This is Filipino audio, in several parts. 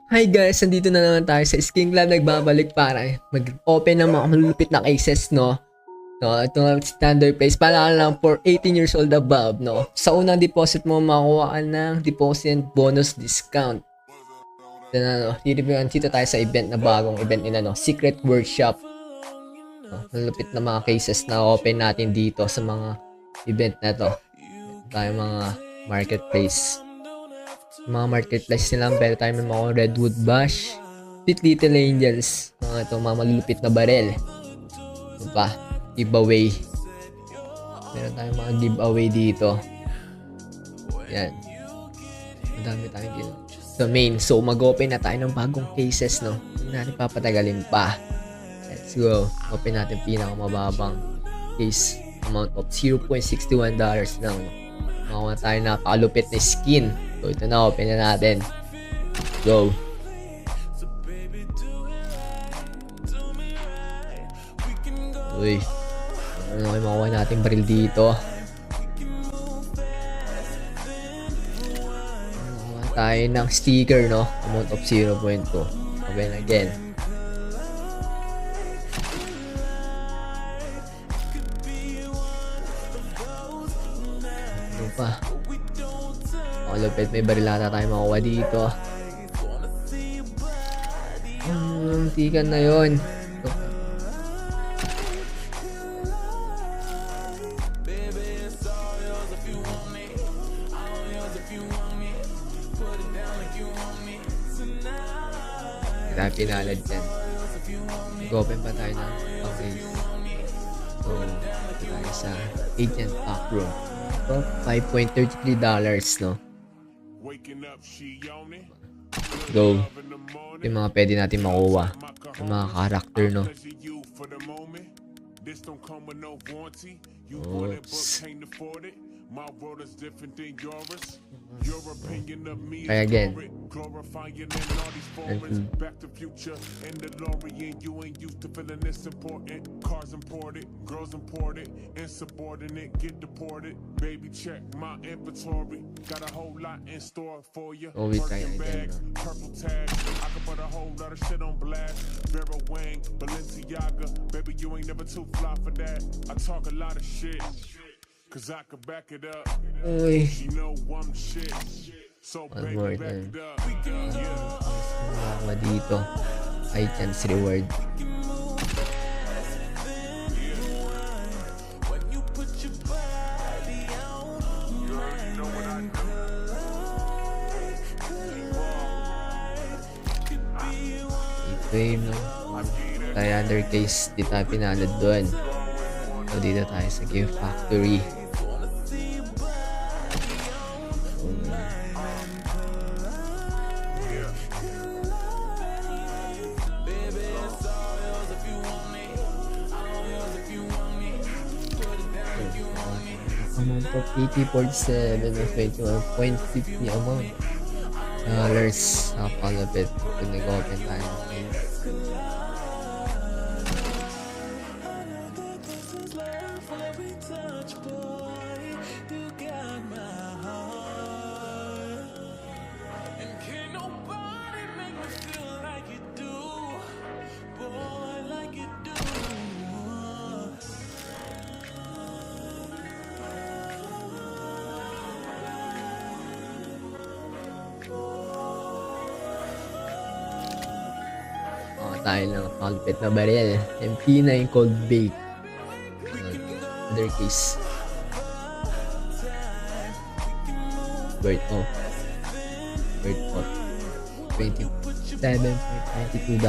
Hi guys, nandito na naman tayo sa Skin Club, nagbabalik para mag-open ng mga malulupit na cases, no? No, ito ang standard price, pala lang for 18 years old above, no? Sa unang deposit mo, makuha ka ng deposit bonus discount. Ito na, no? Dito tayo sa event na bagong event nila, no? Secret Workshop. No? Malulupit na mga cases na open natin dito sa mga event na to. Tayo mga marketplace. Mga marketplace nilang pero tayo may mga Redwood Bash, Sweet Little Angels, mga ito mga malulupit na barel. Ito pa, giveaway. Meron tayong mga giveaway dito. Yan. Madami tayong dito. The main. So mag-open na tayo ng bagong cases, no? Hindi natin papatagalin pa. Let's go. Open natin pinakamababang case. Amount of $0.61 lang, no? Makakuha tayo napakalupit na skin. So ito na, open na natin. Go. Uy. Ano kayo makuha natin baril dito? Makakuha tayo ng sticker, no? Amount of 0.2. Open again. Ano pa? Lupit, may barilata tayo makuha dito. Tikan na yun. Kaya pinalad yan. Mag-open pa tayo ng pang-race. So, ito tayo sa agent pack room. So, $5.33, no? Go. Yung mga pwede natin makuha. Yung mga character, no? Oops. Kaya again. Oh, we try again, uy. One more time. Mga dito. High chance reward. Wave, no? Tayo under case, di tayo pinalad doon. So dito tayo sa Game Factory. Amount of 80.7 of 21.50 amount dollars. Napakalapit kung nag-open tayo ng case. Tayo ng kalpit na baril. MP9 Cold Bake. Other case. Bird off. Bird off. $27.92.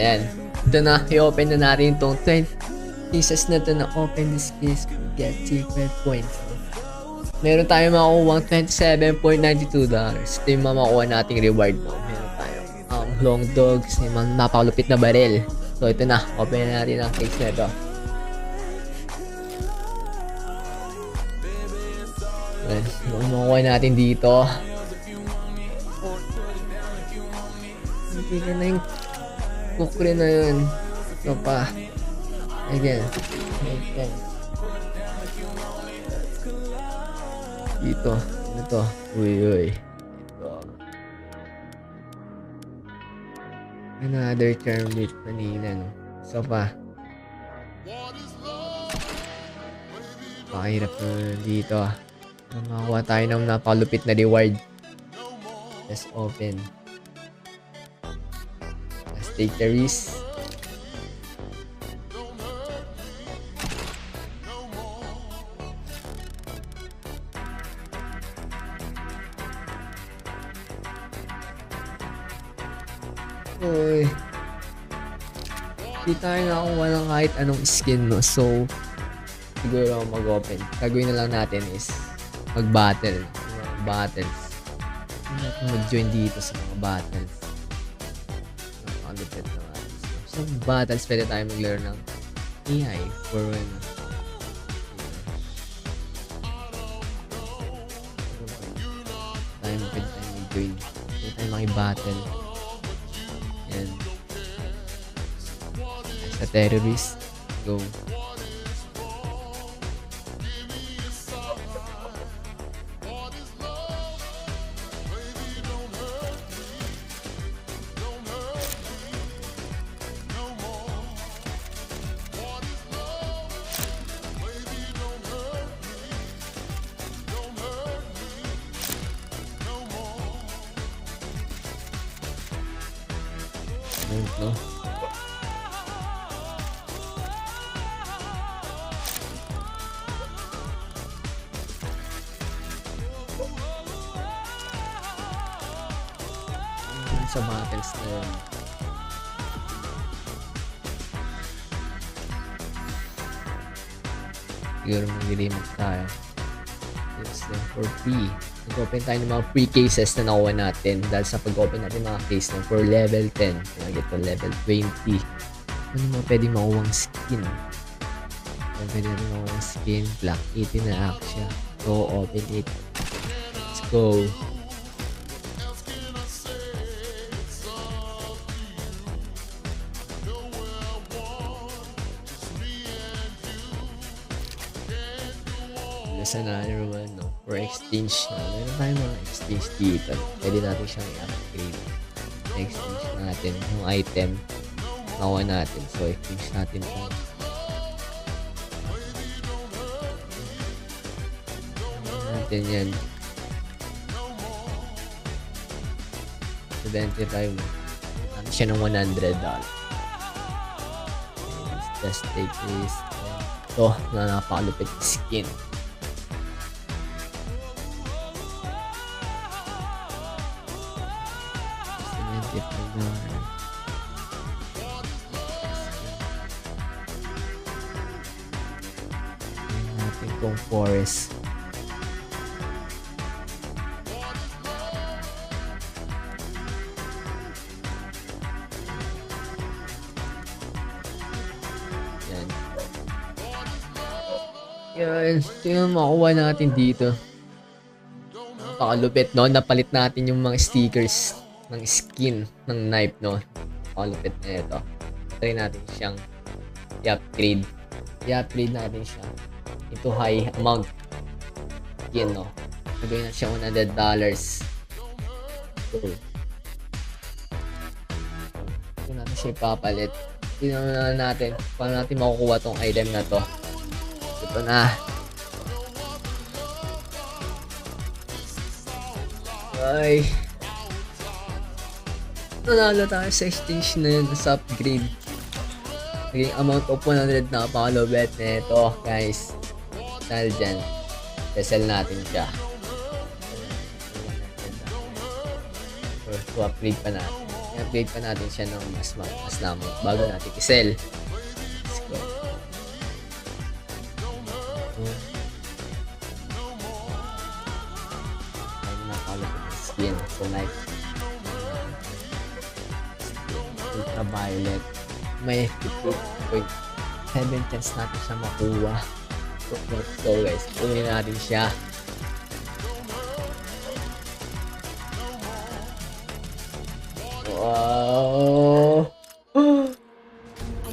Ayan. Ito na. I-open na natin itong 20 pieces na ito na open this case. Get secret points. Meron tayo makukuha $27.92. Ito yung mamakuha nating reward, no? Meron tayo long dogs, yung mga napakalupit na baril. So ito na, open na natin ang case na ito. Well, makukuha natin dito. Hindi ka na yung kukri na yun. Ito pa. Again. Dito. Ito. Uy. Ito. Another Kermit kanina, no? So pa. Pakahirap na dito, ah. Makakuha tayo ng napakalupit na reward. Let's open. Let's take the risk. Uy. Di tayo nakakuha ng kahit anong skin, no? So, siguro ako mag-open. Gagawin na lang natin is mag-battle. Mga battles. Hindi natin mag-join dito sa mga battles. Nakalupit na nga. So, battles, pwede tayo maglaro ng AI for when pwede tayo mag-join. Pwede tayo makibattle. Yan. Sa terrorist. Go. No? Sa battles na yun. Siguro mag-remote tayo. Yes, for free. Nag-open tayo ng mga free cases na nakuha natin dahil sa pag-open natin mga case na for level 10 nag-get to level 20. Ano mo pwede makuwang skin? Pwede natin makuwang skin. Black 18 na action. So, open it. Let's go. Sa another one, no? For exchange na. Meron tayong mga exchange dito. Pwede natin siyang i-upgrade. Exchange natin yung item nakuha natin. So, exchange natin ito. Natin yan. 75 mo. Natin siya ng $100. Let's just take this. Ito, na napakalupit skin. Natin kong forest. Yan. Yan. Ito yung makuha natin dito. Napakalupit, no? Napalit natin yung mga stickers ng skin ng knife, no? Napakalupit na ito. Try natin siyang i-upgrade. I-upgrade natin siya into high amount. Yan, no? Nagawin natin siya $100. So, ito natin siya ipapalit. Tingnan natin paano natin makukuha tong item na to. Ito na. Ay. Nanalo tayo sa exchange na yun sa upgrade. Naging amount of 100 na napakalupit na ito, guys. Dahil dyan, sell natin siya. Or to upgrade pa natin. I-upgrade pa natin siya ng mas na amount bago natin i-sell. Let's go. Ay, napakalupit na skin. So, nice. Ultraviolet. May 50.7 chance natin siya makuha. So guys, kunin natin siya. Wow!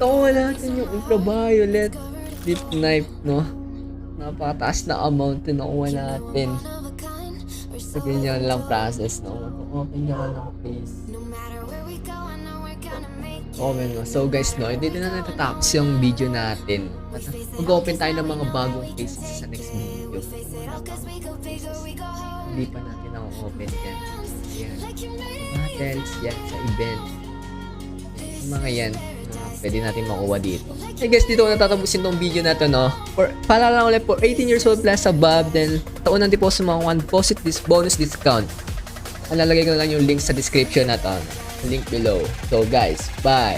Tawa natin yung ultraviolet deep knife, no? Napakataas na amount na nakuha natin. So ganyan lang process, no? Mag-open ka lang ng face. Comment mo. So guys, no, hindi na natatapos yung video natin. Mag-open tayo ng mga bagong cases sa next video. Hindi pa natin na-open yan. Yan. Battles, yan, sa event. Yung mga yan, pwede natin makuha dito. Hey guys, dito ko natatapusin tong video na to, no? Paalala ulit, for 18 years old plus above, then taon ng deposit mo 1 bonus discount. Lalagay ko lang yung link sa description na to. Link below. So guys, bye!